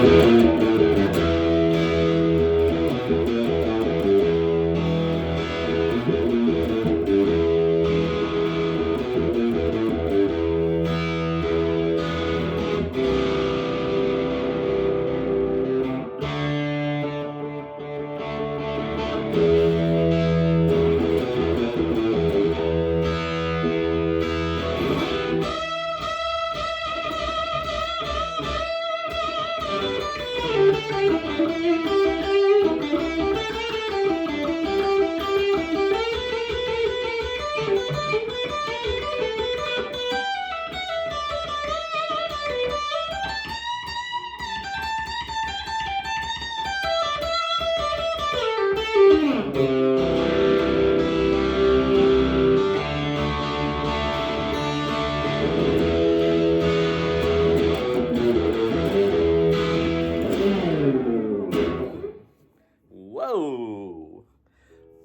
Whoa!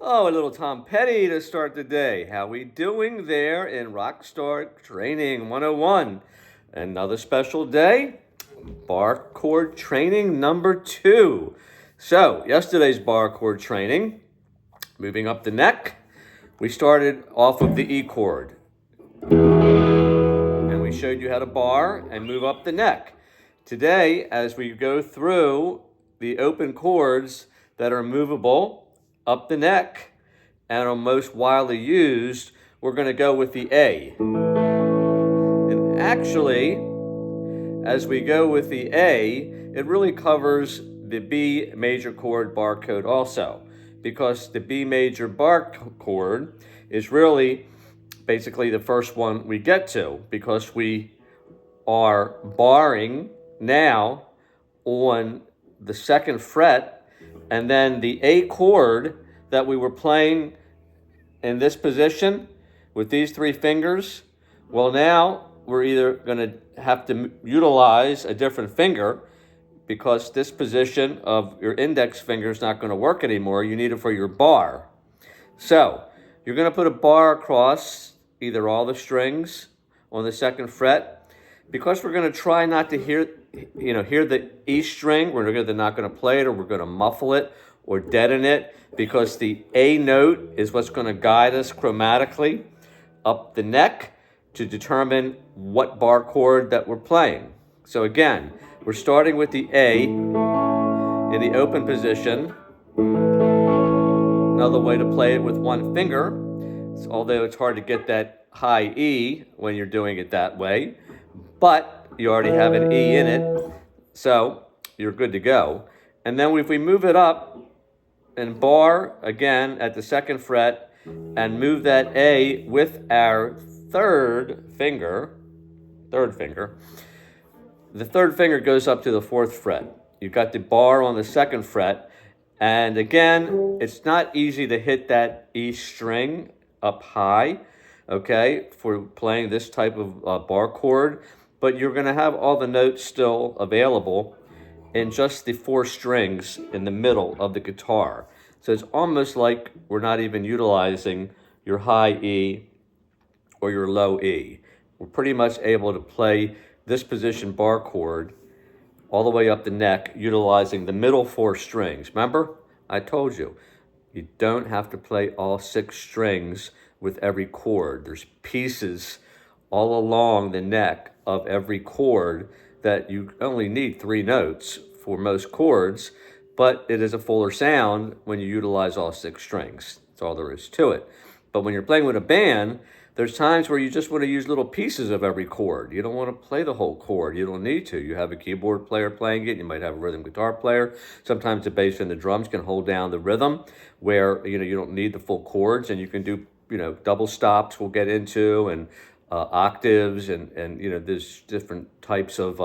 Oh, a little Tom Petty to start the day. How we doing there in Rockstar Training 101? Another special day, bar chord training number 2. So, yesterday's bar chord training, moving up the neck, we started off with the E chord. And we showed you how to bar and move up the neck. Today, as we go through the open chords that are movable up the neck and are most widely used, we're going to go with the A. And actually, as we go with the A, it really covers the B major chord bar chord also, because the B major bar chord is really basically the first one we get to, because we are barring now on the 2nd fret, and then the A chord that we were playing in this position with these 3 fingers, well, now we're either going to have to utilize a different finger, because this position of your index finger is not going to work anymore. You need it for your bar. So you're going to put a bar across either all the strings on the 2nd fret. Because we're going to try not to hear the E string, we're not going to play it, or we're going to muffle it or deaden it, because the A note is what's going to guide us chromatically up the neck to determine what bar chord that we're playing. So again, we're starting with the A in the open position. Another way to play it with one finger, although it's hard to get that high E when you're doing it that way, but you already have an E in it, so you're good to go. And then if we move it up and bar again at the 2nd fret and move that A with our third finger, the 3rd finger goes up to the 4th fret. You've got the bar on the 2nd fret, and again, it's not easy to hit that E string up high, okay, for playing this type of bar chord, but you're going to have all the notes still available in just the 4 strings in the middle of the guitar. So it's almost like we're not even utilizing your high E or your low E. We're pretty much able to play this position bar chord all the way up the neck, utilizing the middle 4 strings. Remember, I told you, you don't have to play all 6 strings with every chord. There's pieces all along the neck of every chord that you only need 3 notes for most chords, but it is a fuller sound when you utilize all 6 strings. That's all there is to it. But when you're playing with a band, there's times where you just want to use little pieces of every chord. You don't want to play the whole chord. You don't need to. You have a keyboard player playing it. You might have a rhythm guitar player. Sometimes the bass and the drums can hold down the rhythm, where you don't need the full chords, and you can do double stops we'll get into, and octaves, and there's different types of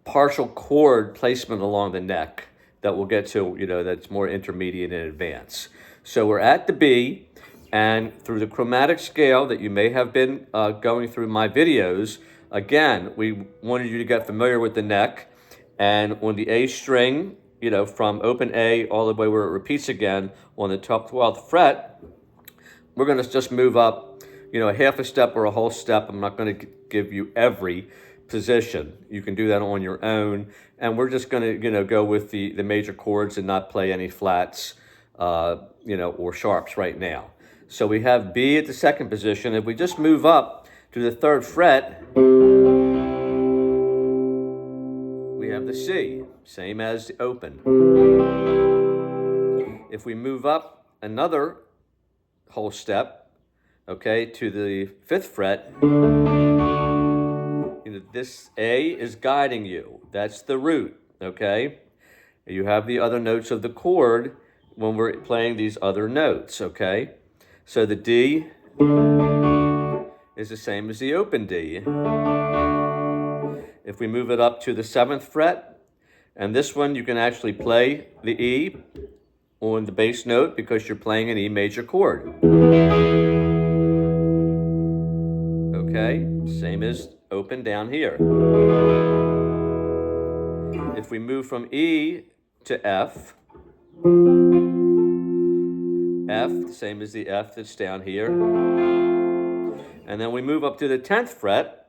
partial chord placement along the neck that we'll get to, that's more intermediate and advanced. So we're at the B, and through the chromatic scale that you may have been going through my videos, again, we wanted you to get familiar with the neck, and on the A string, from open A all the way where it repeats again on the top 12th fret, we're going to just move up, a half a step or a whole step. I'm not going to give you every position. You can do that on your own, and we're just going to go with the major chords and not play any flats or sharps right now. So we have B at the second position. If we just move up to the third fret, we have the C, same as the open. If we move up another whole step, okay, to the fifth fret, this A is guiding you. That's the root, okay? You have the other notes of the chord when we're playing these other notes, okay? So the D is the same as the open D. If we move it up to the seventh fret, and this one you can actually play the E on the bass note because you're playing an E major chord. Okay, same as open down here. If we move from E to F, F, the same as the F that's down here. And then we move up to the 10th fret,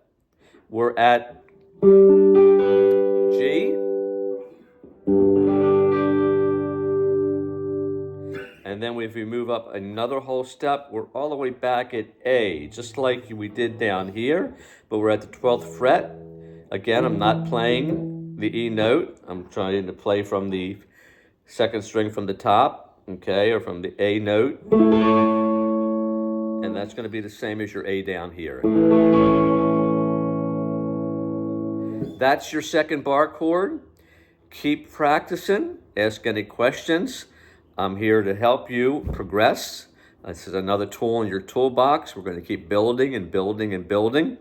we're at G, and then if we move up another whole step, we're all the way back at A, just like we did down here, but we're at the 12th fret. Again, I'm not playing the E note. I'm trying to play from the second string from the top, okay, or from the A note. And that's going to be the same as your A down here. That's your second bar chord. Keep practicing. Ask any questions. I'm here to help you progress. This is another tool in your toolbox. We're going to keep building and building and building.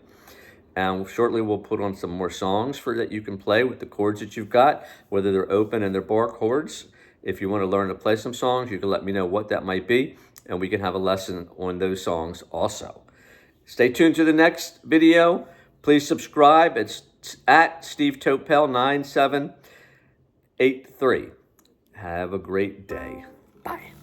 And shortly we'll put on some more songs that you can play with the chords that you've got, whether they're open and they're bar chords. If you want to learn to play some songs, you can let me know what that might be, and we can have a lesson on those songs also. Stay tuned to the next video. Please subscribe. It's at Steve Topel 9783. Have a great day. Bye.